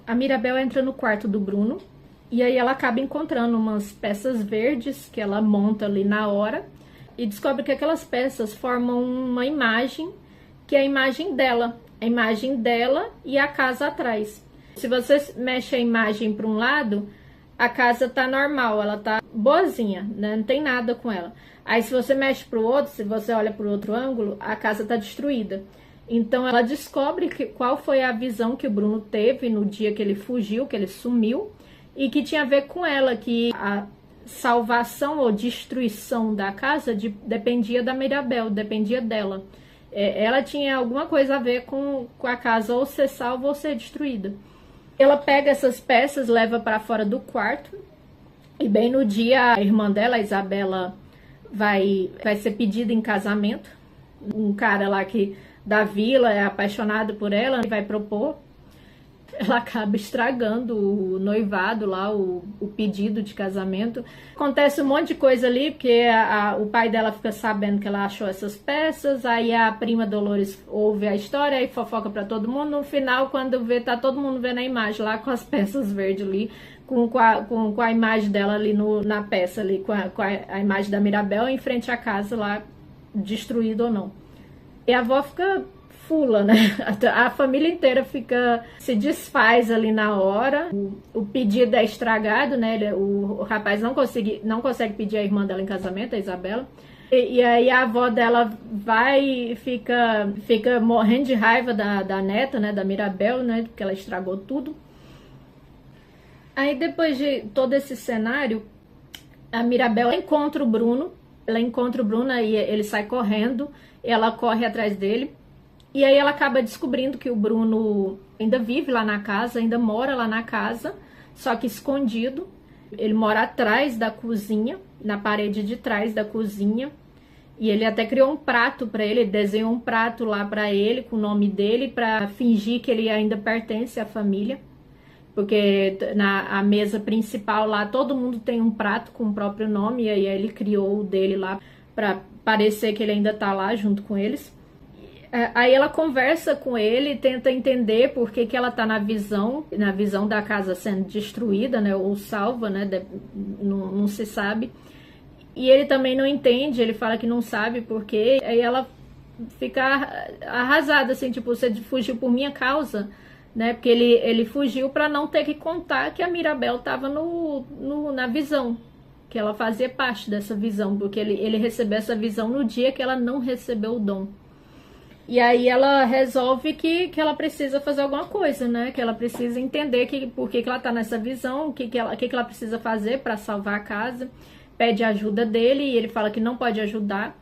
A Mirabel entra no quarto do Bruno e aí ela acaba encontrando umas peças verdes que ela monta ali na hora e descobre que aquelas peças formam uma imagem, que é a imagem dela e a casa atrás. Se você mexe a imagem para um lado, a casa tá normal, ela tá boazinha, né? Não tem nada com ela. Aí se você mexe para o outro, se você olha para o outro ângulo, a casa tá destruída. Então ela descobre qual foi a visão que o Bruno teve no dia que ele fugiu, que ele sumiu, e que tinha a ver com ela, que a salvação ou destruição da casa dependia da Mirabel, dependia dela. Ela tinha alguma coisa a ver com a casa ou ser salva ou ser destruída. Ela pega essas peças, leva para fora do quarto, e bem no dia a irmã dela, a Isabela, vai ser pedida em casamento. Um cara lá da vila é apaixonado por ela e vai propor. Ela acaba estragando o noivado lá, o pedido de casamento. Acontece um monte de coisa ali, porque o pai dela fica sabendo que ela achou essas peças, aí a prima Dolores ouve a história e fofoca pra todo mundo. No final, quando vê, tá todo mundo vendo a imagem lá com as peças verdes ali, com a imagem dela ali na peça ali, com a imagem da Mirabel em frente à casa lá, destruída ou não. E a avó fica fula, né? A família inteira se desfaz ali na hora. O pedido é estragado, né? O rapaz não consegue pedir a irmã dela em casamento, a Isabela. E aí a avó dela vai e fica morrendo de raiva da neta, né? Da Mirabel, né? Porque ela estragou tudo. Aí depois de todo esse cenário, a Mirabel encontra o Bruno. Ela encontra o Bruno e ele sai correndo. Ela corre atrás dele. E aí ela acaba descobrindo que o Bruno ainda vive lá na casa, ainda mora lá na casa, só que escondido. Ele mora atrás da cozinha, na parede de trás da cozinha. E ele até criou um prato para ele, desenhou um prato lá para ele, com o nome dele, para fingir que ele ainda pertence à família. Porque na mesa principal lá, todo mundo tem um prato com o próprio nome, e aí ele criou o dele lá para parecer que ele ainda tá lá junto com eles. Aí ela conversa com ele, tenta entender por que ela tá na visão da casa sendo destruída, né, ou salva, né, não se sabe. E ele também não entende, ele fala que não sabe por quê. Aí ela fica arrasada, assim, tipo, você fugiu por minha causa, né, porque ele fugiu para não ter que contar que a Mirabel tava na visão, que ela fazia parte dessa visão, porque ele recebeu essa visão no dia que ela não recebeu o dom. E aí ela resolve que ela precisa fazer alguma coisa, né? Que ela precisa entender por que ela tá nessa visão, o que ela precisa fazer para salvar a casa. Pede ajuda dele e ele fala que não pode ajudar.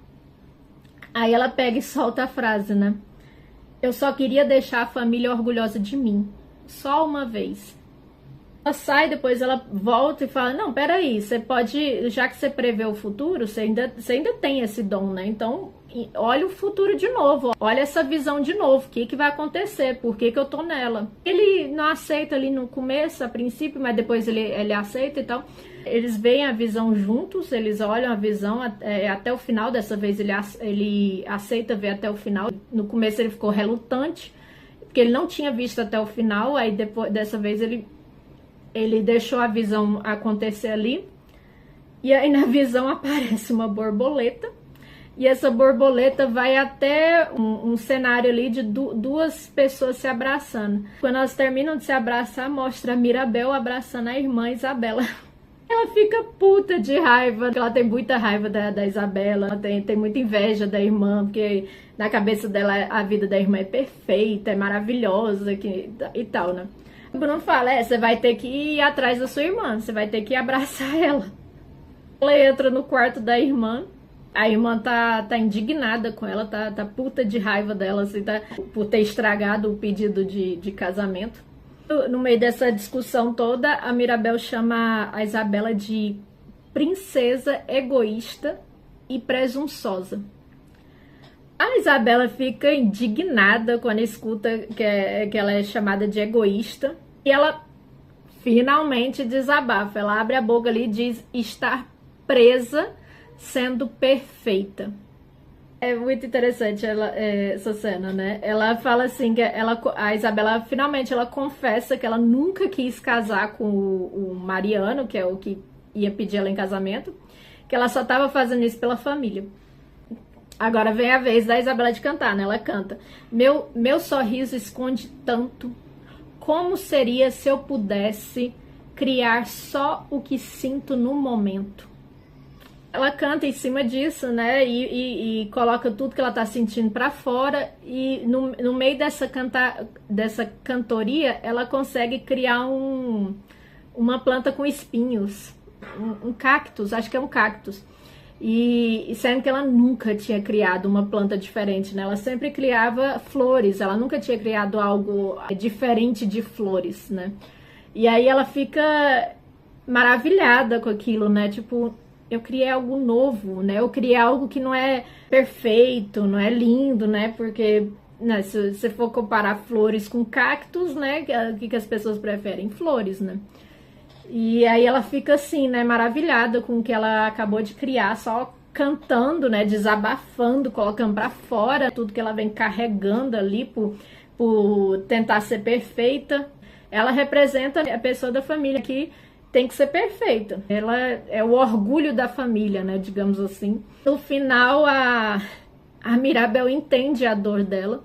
Aí ela pega e solta a frase, né? Eu só queria deixar a família orgulhosa de mim. Só uma vez. Ela sai, depois ela volta e fala, não, peraí, você pode, já que você prevê o futuro, você ainda tem esse dom, né? Então, olha o futuro de novo, olha essa visão de novo, o que vai acontecer, por que eu tô nela. Ele não aceita ali no começo, a princípio, mas depois ele aceita e tal. Eles veem a visão juntos, eles olham a visão até o final, dessa vez ele aceita ver até o final. No começo ele ficou relutante, porque ele não tinha visto até o final, aí depois, dessa vez ele deixou a visão acontecer ali, e aí na visão aparece uma borboleta, e essa borboleta vai até um cenário ali de duas pessoas se abraçando. Quando elas terminam de se abraçar, mostra a Mirabel abraçando a irmã Isabela. Ela fica puta de raiva, ela tem muita raiva da Isabela, ela tem muita inveja da irmã, porque na cabeça dela a vida da irmã é perfeita, é maravilhosa e tal, né? O Bruno fala, você vai ter que ir atrás da sua irmã, você vai ter que abraçar ela. Ela entra no quarto da irmã, a irmã tá indignada com ela, tá puta de raiva dela, assim, por ter estragado o pedido de casamento. No meio dessa discussão toda, a Mirabel chama a Isabela de princesa egoísta e presunçosa. A Isabela fica indignada quando escuta que ela é chamada de egoísta. E ela finalmente desabafa. Ela abre a boca ali e diz estar presa sendo perfeita. É muito interessante essa cena, né? Ela fala assim que a Isabela finalmente ela confessa que ela nunca quis casar com o Mariano, que é o que ia pedir ela em casamento, que ela só estava fazendo isso pela família. Agora vem a vez da Isabela de cantar, né? Ela canta: meu sorriso esconde tanto. Como seria se eu pudesse criar só o que sinto no momento? Ela canta em cima disso, né? E coloca tudo que ela tá sentindo para fora. E no meio dessa cantoria, ela consegue criar uma planta com espinhos. Um cactus, acho que é um cactus. E sendo que ela nunca tinha criado uma planta diferente, né? Ela sempre criava flores, ela nunca tinha criado algo diferente de flores, né? E aí ela fica maravilhada com aquilo, né? Tipo, eu criei algo novo, né? Eu criei algo que não é perfeito, não é lindo, né? Porque, né, se você for comparar flores com cactos, né? O que as pessoas preferem? Flores, né? E aí ela fica assim, né, maravilhada com o que ela acabou de criar, só cantando, né, desabafando, colocando pra fora tudo que ela vem carregando ali por tentar ser perfeita. Ela representa a pessoa da família que tem que ser perfeita. Ela é o orgulho da família, né, digamos assim. No final, a Mirabel entende a dor dela.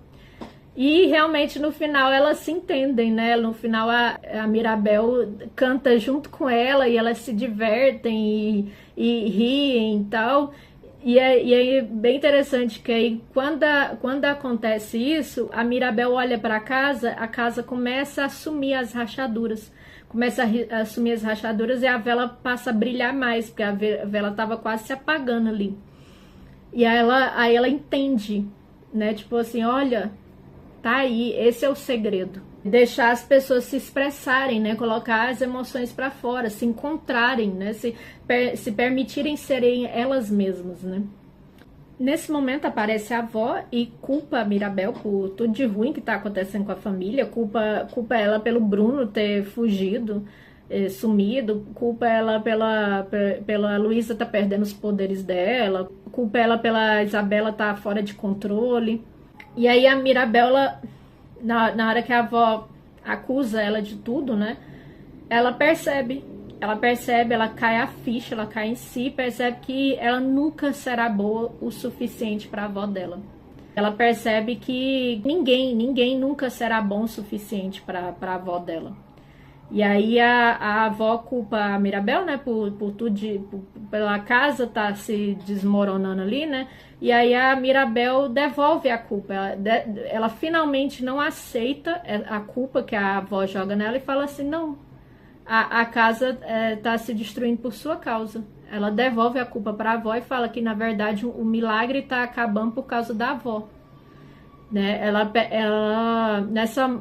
E realmente no final elas se entendem, né? No final a Mirabel canta junto com ela e elas se divertem e riem e tal. E é bem interessante que aí quando acontece isso, a Mirabel olha para a casa começa a assumir as rachaduras. Começa a assumir as rachaduras e a vela passa a brilhar mais, porque a vela estava quase se apagando ali. E aí ela entende, né? Tipo assim, olha, tá aí, esse é o segredo. Deixar as pessoas se expressarem, né? Colocar as emoções para fora, se encontrarem, né? Se permitirem serem elas mesmas, né? Nesse momento aparece a avó e culpa a Mirabel por tudo de ruim que tá acontecendo com a família, culpa ela pelo Bruno ter fugido, sumido, culpa ela pela Luísa tá perdendo os poderes dela, culpa ela pela Isabela tá fora de controle. E aí a Mirabel, na hora que a avó acusa ela de tudo, né? Ela percebe, ela cai a ficha, ela cai em si, percebe que ela nunca será boa o suficiente para a avó dela. Ela percebe que ninguém nunca será bom o suficiente para a avó dela. E aí a avó culpa a Mirabel, né, por tudo, pela casa tá se desmoronando ali, né, e aí a Mirabel devolve a culpa, ela finalmente não aceita a culpa que a avó joga nela e fala assim, não, a casa tá se destruindo por sua causa. Ela devolve a culpa para a avó e fala que, na verdade, o milagre tá acabando por causa da avó. Né?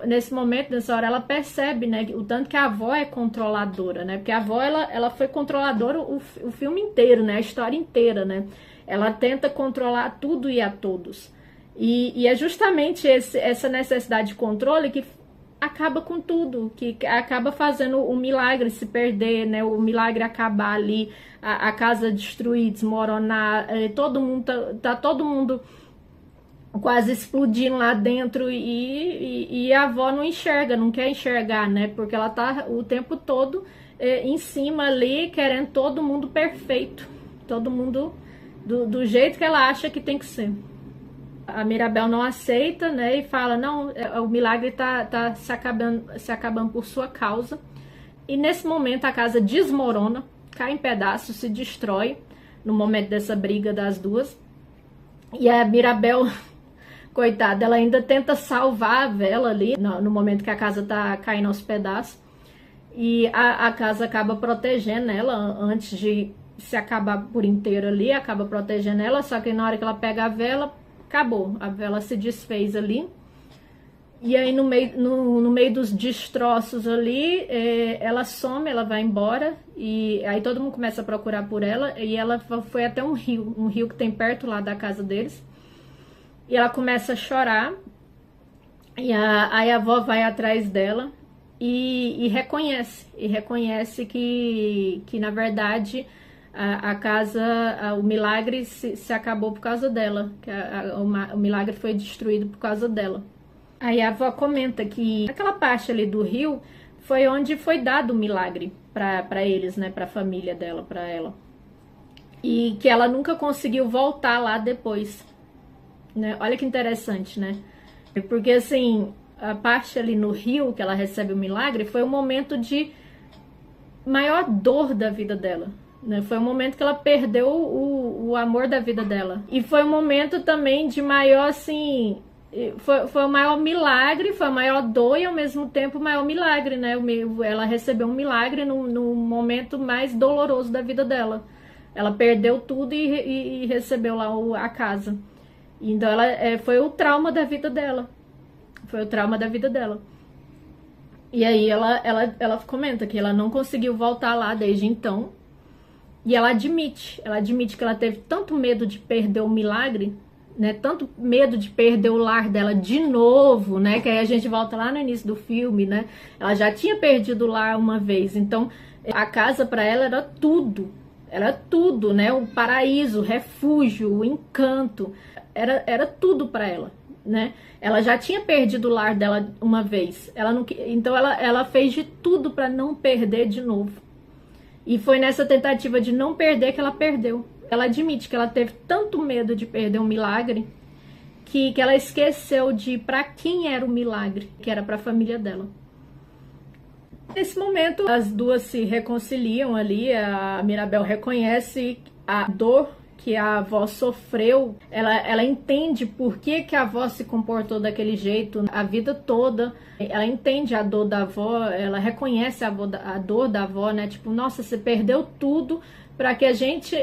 Nesse momento, nessa hora, ela percebe, né, o tanto que a avó é controladora, né? Porque a avó ela foi controladora o filme inteiro, né? A história inteira, né? Ela tenta controlar tudo e a todos. E é justamente essa necessidade de controle que acaba com tudo, que acaba fazendo o milagre se perder, né? O milagre acabar ali, a casa destruir, desmoronar, todo mundo quase explodindo lá dentro e a avó não enxerga, não quer enxergar, né? Porque ela tá o tempo todo em cima ali, querendo todo mundo perfeito, todo mundo do jeito que ela acha que tem que ser. A Mirabel não aceita, né? E fala, não, o milagre tá se acabando por sua causa. E nesse momento a casa desmorona, cai em pedaços, se destrói no momento dessa briga das duas. E a Mirabel, coitada, ela ainda tenta salvar a vela ali, no momento que a casa tá caindo aos pedaços. E a casa acaba protegendo ela antes de se acabar por inteiro ali, acaba protegendo ela, só que na hora que ela pega a vela, acabou, a vela se desfez ali. E aí no meio dos destroços ali, ela some, ela vai embora, e aí todo mundo começa a procurar por ela, e ela foi até um rio que tem perto lá da casa deles. E ela começa a chorar, e aí a avó vai atrás dela e reconhece que na verdade a casa, o milagre se acabou por causa dela, que o milagre foi destruído por causa dela. Aí a avó comenta que aquela parte ali do rio foi onde foi dado o milagre para eles, né, para a família dela, para ela. E que ela nunca conseguiu voltar lá depois, né? Olha que interessante, né? Porque assim, a parte ali no rio que ela recebe o milagre foi um momento de maior dor da vida dela, né? Foi um momento que ela perdeu o amor da vida dela. E foi um momento também de maior, assim, foi o maior milagre, foi a maior dor e ao mesmo tempo o maior milagre, né? Ela recebeu um milagre no momento mais doloroso da vida dela. Ela perdeu tudo e recebeu lá a casa. Então foi o trauma da vida dela. Foi o trauma da vida dela. E aí ela comenta que ela não conseguiu voltar lá desde então. E ela admite que ela teve tanto medo de perder o milagre, né? Tanto medo de perder o lar dela de novo, né? Que aí a gente volta lá no início do filme, né? Ela já tinha perdido o lar uma vez. Então a casa para ela era tudo. Era tudo, né? O paraíso, o refúgio, o encanto. Era tudo para ela, né? Ela já tinha perdido o lar dela uma vez. Então ela fez de tudo para não perder de novo. E foi nessa tentativa de não perder que ela perdeu. Ela admite que ela teve tanto medo de perder um milagre que ela esqueceu de para quem era o milagre, que era para a família dela. Nesse momento, as duas se reconciliam ali, a Mirabel reconhece a dor que a avó sofreu, ela entende por que a avó se comportou daquele jeito a vida toda, ela entende a dor da avó, ela reconhece a dor da avó, né? Tipo, nossa, você perdeu tudo para que a gente,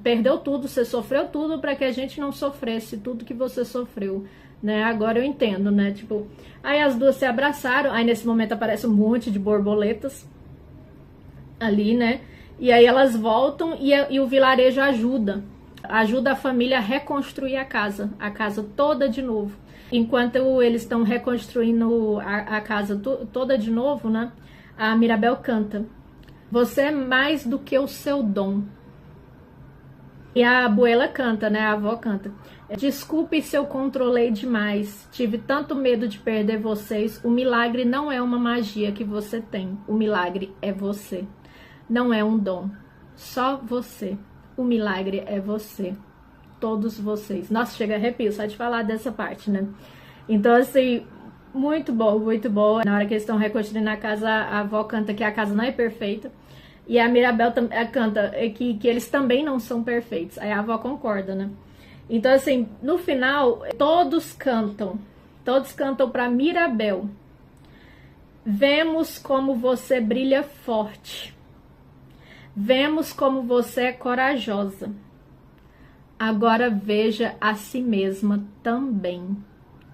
perdeu tudo, você sofreu tudo para que a gente não sofresse tudo que você sofreu. Né? Agora eu entendo, né? Tipo, aí as duas se abraçaram, aí nesse momento aparece um monte de borboletas ali, né? E aí elas voltam e o vilarejo ajuda a família a reconstruir a casa toda de novo. Enquanto eles estão reconstruindo a casa toda de novo, né? A Mirabel canta: você é mais do que o seu dom. E a abuela canta, né? A avó canta: desculpe se eu controlei demais. Tive tanto medo de perder vocês. O milagre não é uma magia que você tem. O milagre é você. Não é um dom. Só você. O milagre é você. Todos vocês. Nossa, chega a arrepio só de falar dessa parte, né? Então, assim, muito bom, muito bom. Na hora que eles estão reconstruindo a casa, a avó canta que a casa não é perfeita. E a Mirabel canta que eles também não são perfeitos. Aí a avó concorda, né? Então, assim, no final, todos cantam para Mirabel. Vemos como você brilha forte. Vemos como você é corajosa. Agora veja a si mesma também.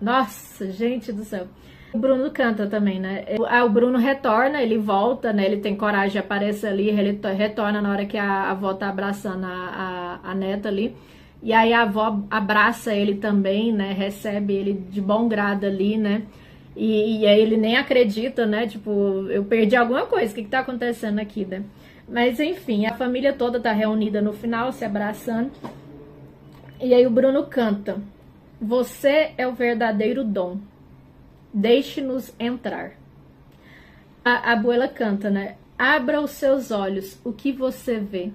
Nossa, gente do céu. O Bruno canta também, né? O Bruno retorna, ele volta, né? Ele tem coragem de aparecer ali, ele retorna na hora que a avó tá abraçando a neta ali. E aí a avó abraça ele também, né? Recebe ele de bom grado ali, né? E aí ele nem acredita, né? Tipo, eu perdi alguma coisa, o que tá acontecendo aqui, né? Mas enfim, a família toda tá reunida no final, se abraçando. E aí o Bruno canta: você é o verdadeiro dom. Deixe-nos entrar. A abuela canta, né? Abra os seus olhos, o que você vê?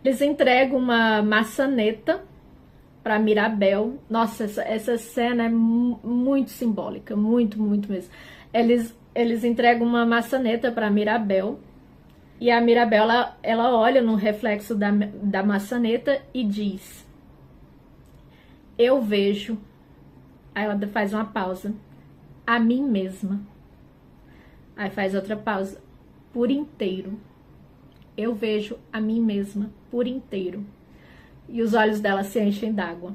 Eles entregam uma maçaneta para Mirabel. Nossa, essa cena é muito simbólica, muito, muito mesmo. Eles entregam uma maçaneta para Mirabel. E a Mirabel, ela olha no reflexo da maçaneta e diz: eu vejo. Aí ela faz uma pausa. A mim mesma. Aí faz outra pausa. Por inteiro. Eu vejo a mim mesma por inteiro. E os olhos dela se enchem d'água.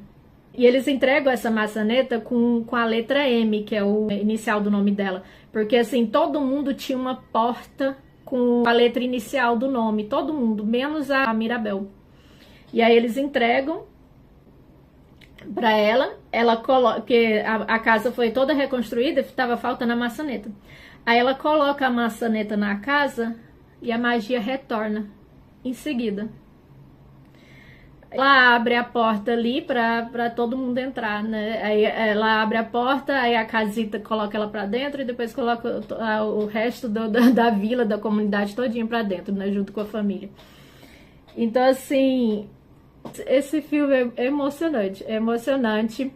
E eles entregam essa maçaneta com a letra M, que é o inicial do nome dela. Porque assim, todo mundo tinha uma porta com a letra inicial do nome. Todo mundo, menos a Mirabel. E aí eles entregam para ela coloca, que a casa foi toda reconstruída, estava faltando a maçaneta. Aí ela coloca a maçaneta na casa e a magia retorna em seguida. Ela abre a porta ali para todo mundo entrar, né? Aí ela abre a porta, aí a casita coloca ela para dentro e depois coloca o resto da vila, da comunidade todinha para dentro, né? Junto com a família. Então, assim, esse filme é emocionante, é emocionante.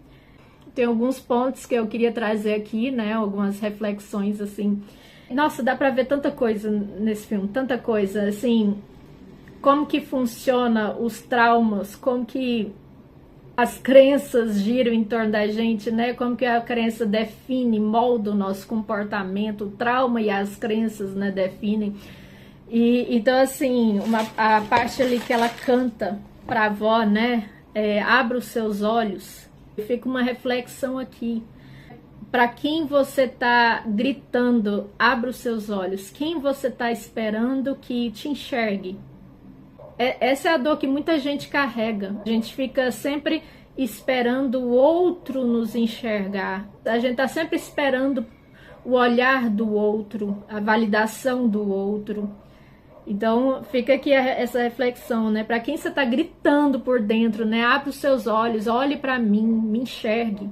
Tem alguns pontos que eu queria trazer aqui, né? Algumas reflexões, assim. Nossa, dá pra ver tanta coisa nesse filme, tanta coisa, assim. Como que funciona os traumas, como que as crenças giram em torno da gente, né? Como que a crença define, molda o nosso comportamento, o trauma e as crenças, né, definem. E então, assim, a parte ali que ela canta pra avó, né? Abra os seus olhos. Fica uma reflexão aqui. Para quem você tá gritando, abra os seus olhos. Quem você tá esperando que te enxergue? Essa é a dor que muita gente carrega. A gente fica sempre esperando o outro nos enxergar. A gente tá sempre esperando o olhar do outro, a validação do outro. Então, fica aqui essa reflexão, né? Para quem você tá gritando por dentro, né? Abre os seus olhos, olhe para mim, me enxergue.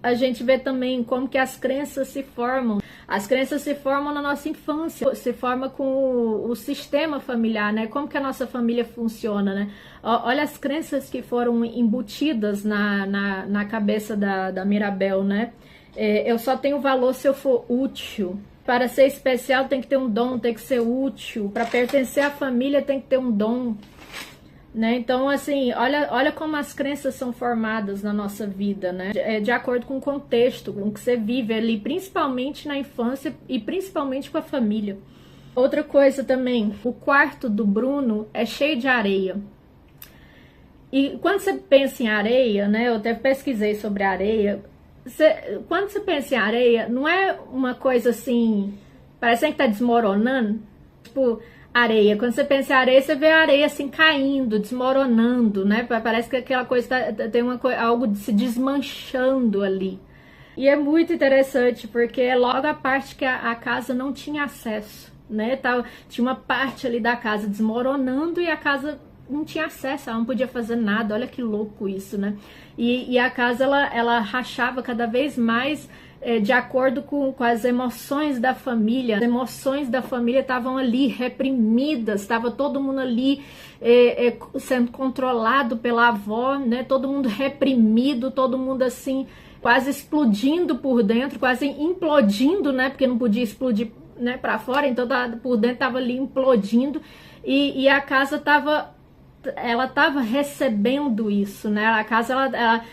A gente vê também como que as crenças se formam. As crenças se formam na nossa infância, se forma com o sistema familiar, né? Como que a nossa família funciona, né? Olha as crenças que foram embutidas na cabeça da Mirabel, né? Eu só tenho valor se eu for útil. Para ser especial tem que ter um dom, tem que ser útil. Para pertencer à família tem que ter um dom. Né? Então, assim, olha como as crenças são formadas na nossa vida, né? De acordo com o contexto, com o que você vive ali, principalmente na infância e principalmente com a família. Outra coisa também, o quarto do Bruno é cheio de areia. E quando você pensa em areia, né? Eu até pesquisei sobre areia. Quando você pensa em areia, não é uma coisa assim, parece que tá desmoronando, tipo areia. Quando você pensa em areia, você vê a areia assim caindo, desmoronando, né? Parece que aquela coisa tem algo se desmanchando ali. E é muito interessante porque é logo a parte que a casa não tinha acesso, né? Tinha uma parte ali da casa desmoronando e a casa não tinha acesso, ela não podia fazer nada. Olha que louco isso, né? E a casa ela rachava cada vez mais de acordo com as emoções da família. As emoções da família estavam ali reprimidas, estava todo mundo ali sendo controlado pela avó, né? Todo mundo reprimido, todo mundo assim quase explodindo por dentro, quase implodindo, né? Porque não podia explodir, né, para fora, então por dentro estava ali implodindo e a casa estava recebendo isso, né? A casa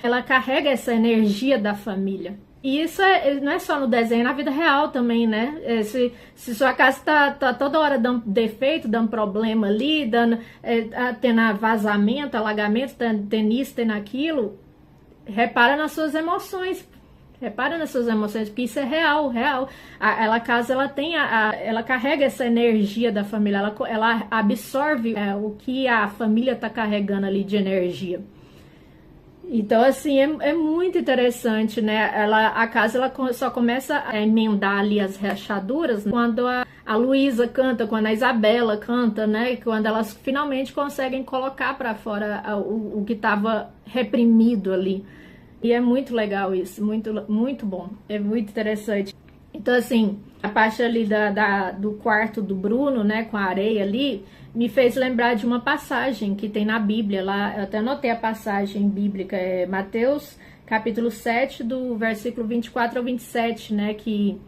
ela carrega essa energia da família. E isso não é só no desenho, é na vida real também, né? Se sua casa tá toda hora dando defeito, dando problema ali, tendo vazamento, alagamento, tendo isso, tendo aquilo, repara nas suas emoções. Repara nas suas emoções, porque isso é real, real. A casa, ela carrega essa energia da família, ela absorve o que a família está carregando ali de energia. Então, assim, é muito interessante, né? A casa só começa a emendar ali as rachaduras quando a Luísa canta, quando a Isabela canta, né? Quando elas finalmente conseguem colocar para fora o que estava reprimido ali. E é muito legal isso, muito, muito bom, é muito interessante. Então, assim, a parte ali do quarto do Bruno, né, com a areia ali, me fez lembrar de uma passagem que tem na Bíblia, lá, eu até anotei a passagem bíblica, Mateus, capítulo 7, do versículo 24 ao 27, né, que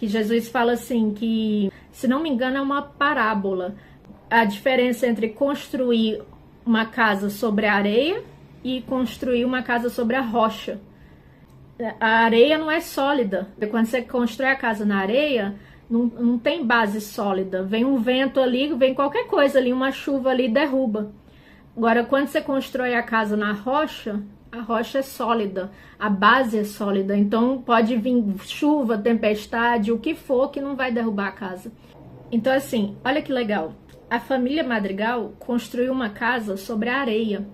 Jesus fala assim, que, se não me engano, é uma parábola, a diferença entre construir uma casa sobre a areia e construir uma casa sobre a rocha. A areia não é sólida. Quando você constrói a casa na areia, não tem base sólida. Vem um vento ali, vem qualquer coisa ali, uma chuva ali, derruba. Agora, quando você constrói a casa na rocha, a rocha é sólida, a base é sólida. Então, pode vir chuva, tempestade, o que for, que não vai derrubar a casa. Então, assim, olha que legal. A família Madrigal construiu uma casa sobre a areia.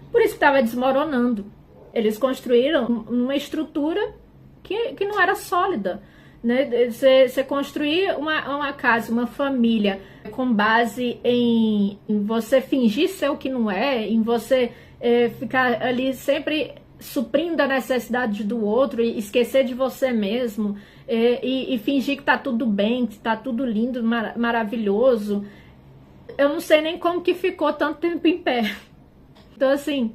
Por isso que estava desmoronando. Eles construíram uma estrutura que não era sólida. né? Você construir uma casa, uma família com base em você fingir ser o que não é, em você ficar ali sempre suprindo a necessidade do outro e esquecer de você mesmo, e fingir que tá tudo bem, que tá tudo lindo, maravilhoso. Eu não sei nem como que ficou tanto tempo em pé. Então, assim,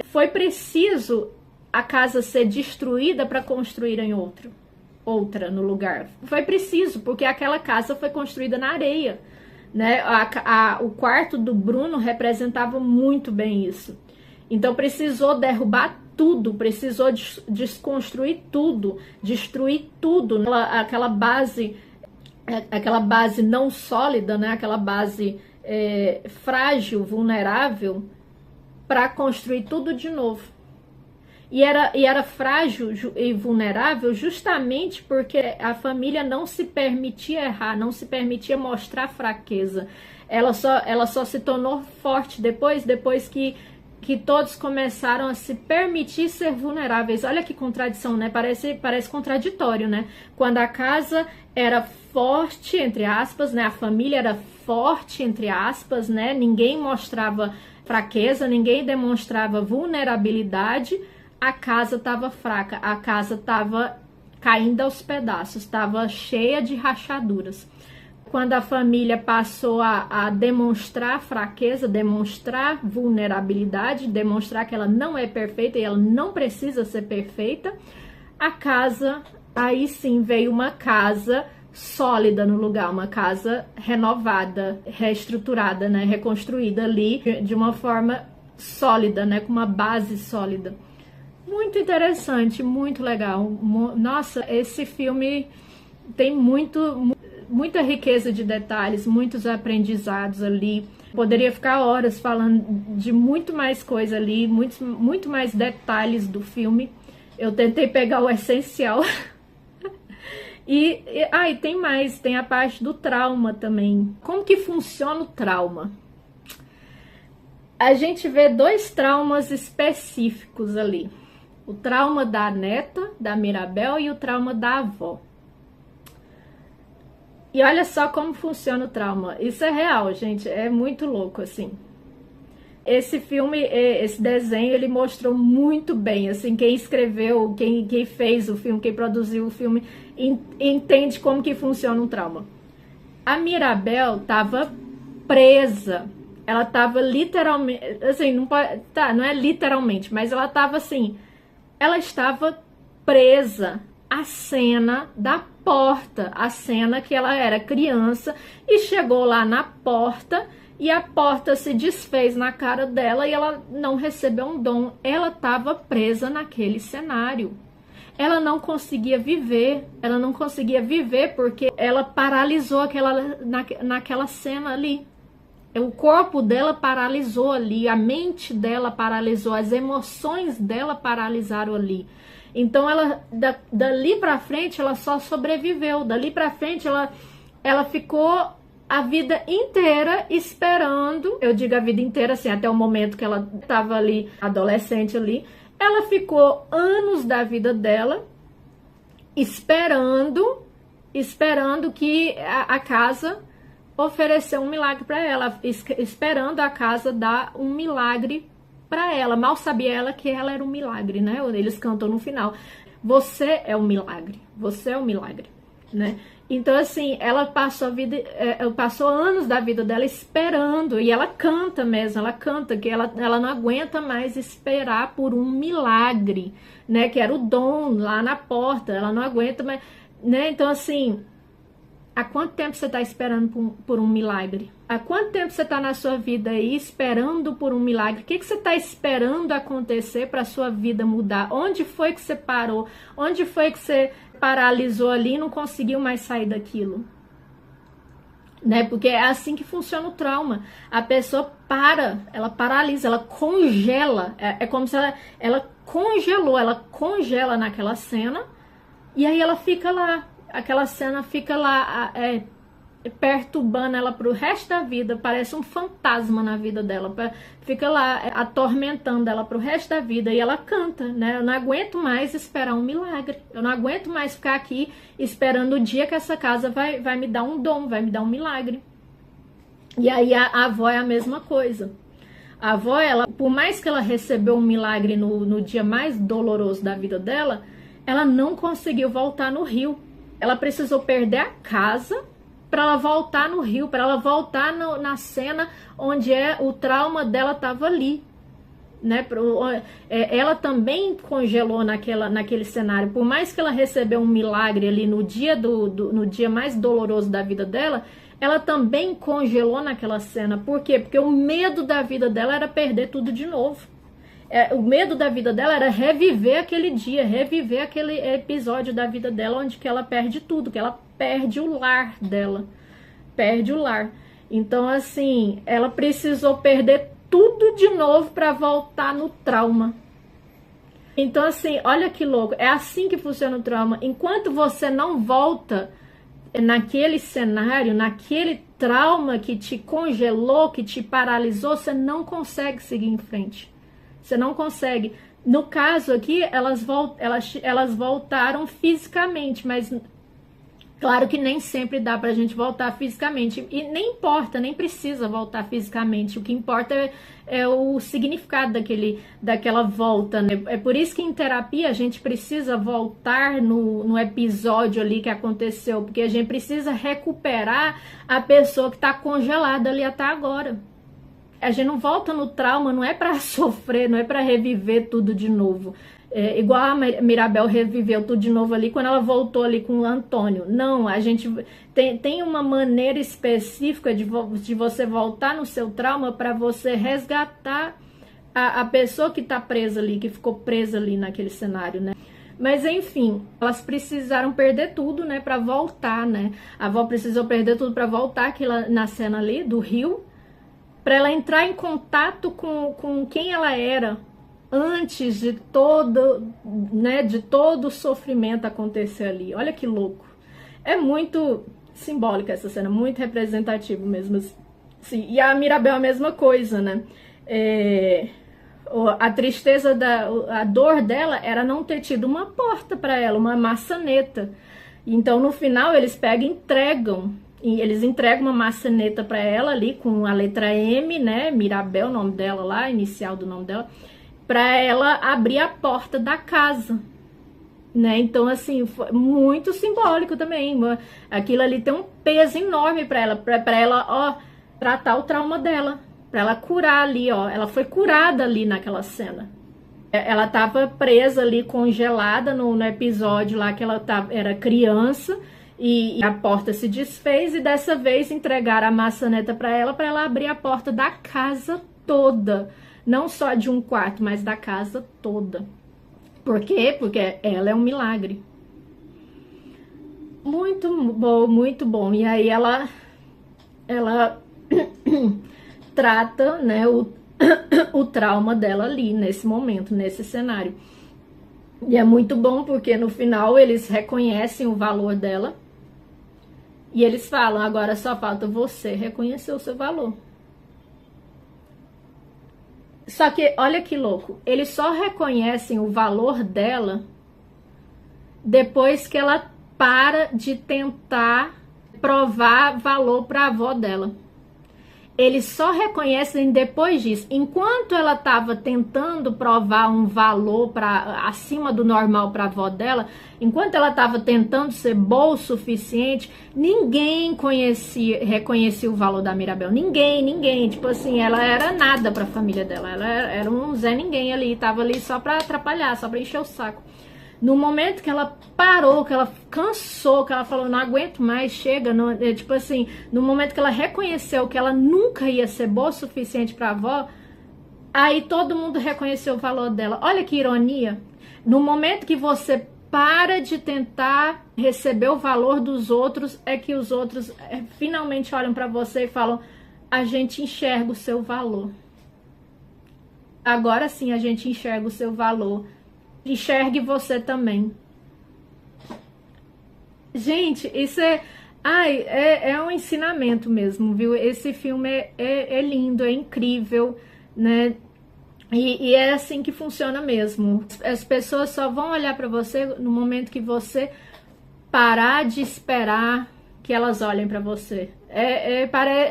foi preciso a casa ser destruída para construírem outra no lugar. Foi preciso, porque aquela casa foi construída na areia, né? O quarto do Bruno representava muito bem isso. Então precisou derrubar tudo, precisou desconstruir tudo, destruir tudo, aquela base não sólida, né? Aquela base frágil, vulnerável, para construir tudo de novo. E era frágil e vulnerável justamente porque a família não se permitia errar, não se permitia mostrar fraqueza. Ela só se tornou forte depois que todos começaram a se permitir ser vulneráveis. Olha que contradição, né? Parece contraditório, né? Quando a casa era forte, entre aspas, né? A família era forte, entre aspas, né? Ninguém mostrava fraqueza, ninguém demonstrava vulnerabilidade. A casa estava fraca, a casa estava caindo aos pedaços, estava cheia de rachaduras. Quando a família passou a demonstrar fraqueza, demonstrar vulnerabilidade, demonstrar que ela não é perfeita e ela não precisa ser perfeita, a casa, aí sim veio uma casa sólida no lugar, uma casa renovada, reestruturada, né, reconstruída ali de uma forma sólida, né, com uma base sólida. Muito interessante, muito legal. Nossa, esse filme tem muita riqueza de detalhes, muitos aprendizados ali. Poderia ficar horas falando de muito mais coisa ali, muito mais detalhes do filme. Eu tentei pegar o essencial. E tem mais, tem a parte do trauma também. Como que funciona o trauma? A gente vê 2 traumas específicos ali. O trauma da neta, da Mirabel, e o trauma da avó. E olha só como funciona o trauma. Isso é real, gente. É muito louco, assim. Esse filme, esse desenho, ele mostrou muito bem, assim, quem escreveu, quem fez o filme, quem produziu o filme, entende como que funciona um trauma. A Mirabel estava presa. Ela estava literalmente, assim, não é literalmente, mas ela estava assim, ela estava presa à cena da porta, a cena que ela era criança e chegou lá na porta e a porta se desfez na cara dela e ela não recebeu um dom. Ela estava presa naquele cenário. Ela não conseguia viver porque ela paralisou naquela cena ali. O corpo dela paralisou ali, a mente dela paralisou, as emoções dela paralisaram ali. Então, dali pra frente, ela só sobreviveu. Dali pra frente, ela ficou a vida inteira esperando. Eu digo a vida inteira, assim, até o momento que ela estava ali, adolescente ali. Ela ficou anos da vida dela esperando que a casa oferecer um milagre para ela, esperando a casa dar um milagre para ela. Mal sabia ela que ela era um milagre, né? Eles cantam no final: você é um milagre, você é um milagre, né? Então, assim, ela passou anos da vida dela esperando, e ela canta mesmo, ela canta que ela não aguenta mais esperar por um milagre, né? Que era o dom lá na porta, ela não aguenta mais, né? Então, assim, há quanto tempo você está esperando por um milagre? Há quanto tempo você está na sua vida aí esperando por um milagre? O que você está esperando acontecer para a sua vida mudar? Onde foi que você parou? Onde foi que você paralisou ali e não conseguiu mais sair daquilo? Né? Porque é assim que funciona o trauma. A pessoa ela paralisa, ela congela. É como se ela congelou, ela congela naquela cena e aí ela fica lá. Aquela cena fica lá perturbando ela pro resto da vida, parece um fantasma na vida dela, fica lá atormentando ela pro resto da vida, e ela canta, né? Eu não aguento mais esperar um milagre, eu não aguento mais ficar aqui esperando o dia que essa casa vai me dar um dom, vai me dar um milagre. E aí a avó é a mesma coisa. A avó, ela, por mais que ela recebeu um milagre no dia mais doloroso da vida dela, ela não conseguiu voltar no Rio. Ela precisou perder a casa para ela voltar no Rio, para ela voltar na cena onde o trauma dela estava ali, né? Ela também congelou naquele cenário. Por mais que ela recebeu um milagre ali no dia mais doloroso da vida dela, ela também congelou naquela cena. Por quê? Porque o medo da vida dela era perder tudo de novo. O medo da vida dela era reviver aquele dia, reviver aquele episódio da vida dela onde que ela perde tudo, que ela perde o lar dela, perde o lar. Então, assim, ela precisou perder tudo de novo para voltar no trauma. Então, assim, olha que louco, é assim que funciona o trauma. Enquanto você não volta naquele cenário, naquele trauma que te congelou, que te paralisou, você não consegue seguir em frente. Você não consegue. No caso aqui, elas voltaram fisicamente, mas claro que nem sempre dá pra gente voltar fisicamente. E nem importa, nem precisa voltar fisicamente. O que importa é o significado daquela volta, né? É por isso que em terapia a gente precisa voltar no episódio ali que aconteceu, porque a gente precisa recuperar a pessoa que tá congelada ali até agora. A gente não volta no trauma, não é para sofrer, não é para reviver tudo de novo. Igual a Mirabel reviveu tudo de novo ali quando ela voltou ali com o Antônio. Não, a gente tem uma maneira específica de você voltar no seu trauma para você resgatar a pessoa que está presa ali, que ficou presa ali naquele cenário, né? Mas enfim, elas precisaram perder tudo, né, para voltar, né? A avó precisou perder tudo para voltar na cena ali do rio, para ela entrar em contato com quem ela era antes de todo o sofrimento acontecer ali. Olha que louco. É muito simbólica essa cena, muito representativo mesmo. Sim, e a Mirabel a mesma coisa, né? A tristeza, a dor dela era não ter tido uma porta para ela, uma maçaneta. Então, no final, eles pegam e entregam. E eles entregam uma maçaneta para ela ali com a letra M, né? Mirabel, o nome dela lá, inicial do nome dela, para ela abrir a porta da casa, né? Então, assim, foi muito simbólico também. Aquilo ali tem um peso enorme para ela, ó, tratar o trauma dela, para ela curar ali, ó. Ela foi curada ali naquela cena. Ela estava presa ali, congelada no episódio lá que ela era criança. E a porta se desfez e dessa vez entregaram a maçaneta para ela abrir a porta da casa toda. Não só de um quarto, mas da casa toda. Por quê? Porque ela é um milagre. Muito bom, muito bom. E aí ela trata, né, o trauma dela ali, nesse momento, nesse cenário. E é muito bom porque no final eles reconhecem o valor dela. E eles falam, agora só falta você reconhecer o seu valor. Só que, olha que louco, eles só reconhecem o valor dela depois que ela para de tentar provar valor para a avó dela. Eles só reconhecem depois disso. Enquanto ela estava tentando provar um valor acima do normal para a avó dela, enquanto ela estava tentando ser boa o suficiente, ninguém reconhecia o valor da Mirabel. Ninguém. Tipo assim, ela era nada para a família dela. Ela era um Zé Ninguém ali. Estava ali só para atrapalhar, só para encher o saco. No momento que ela parou, que ela cansou, que ela falou, não aguento mais, chega, não, tipo assim, no momento que ela reconheceu que ela nunca ia ser boa o suficiente para a avó, aí todo mundo reconheceu o valor dela. Olha que ironia. No momento que você para de tentar receber o valor dos outros, é que os outros finalmente olham para você e falam, a gente enxerga o seu valor. Agora sim a gente enxerga o seu valor. Enxergue você também. Gente, isso Ai, é um ensinamento mesmo, viu? Esse filme é lindo, é incrível, né? E é assim que funciona mesmo. As pessoas só vão olhar pra você no momento que você parar de esperar que elas olhem pra você.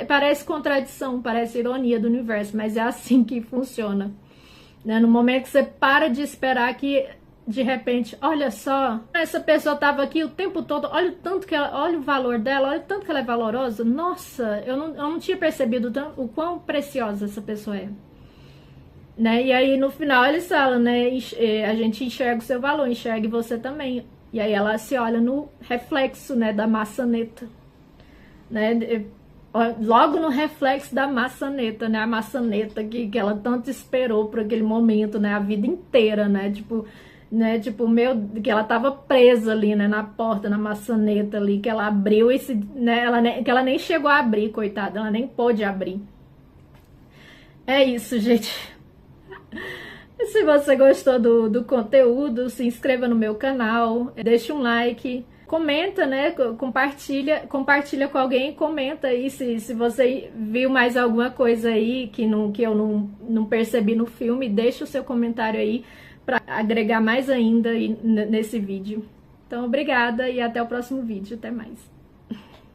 Parece contradição, parece ironia do universo, mas é assim que funciona, né? No momento que você para de esperar que de repente, olha só, essa pessoa estava aqui o tempo todo, olha o tanto que ela, olha o valor dela, olha o tanto que ela é valorosa. Nossa, eu não tinha percebido o quão preciosa essa pessoa é. Né? E aí no final eles falam, né? A gente enxerga o seu valor, enxergue você também. E aí ela se olha no reflexo, né, da maçaneta, né? Logo no reflexo da maçaneta, né? A maçaneta que ela tanto esperou por aquele momento, né? A vida inteira, né? Tipo, que ela tava presa ali, né? Na porta, na maçaneta ali, que ela abriu esse, né? Que ela nem chegou a abrir, coitada, ela nem pôde abrir. É isso, gente. Se você gostou do conteúdo, se inscreva no meu canal, deixe um like, comenta, né? Compartilha com alguém, comenta aí se você viu mais alguma coisa aí que eu não percebi no filme, deixa o seu comentário aí para agregar mais ainda nesse vídeo. Então, obrigada e até o próximo vídeo. Até mais.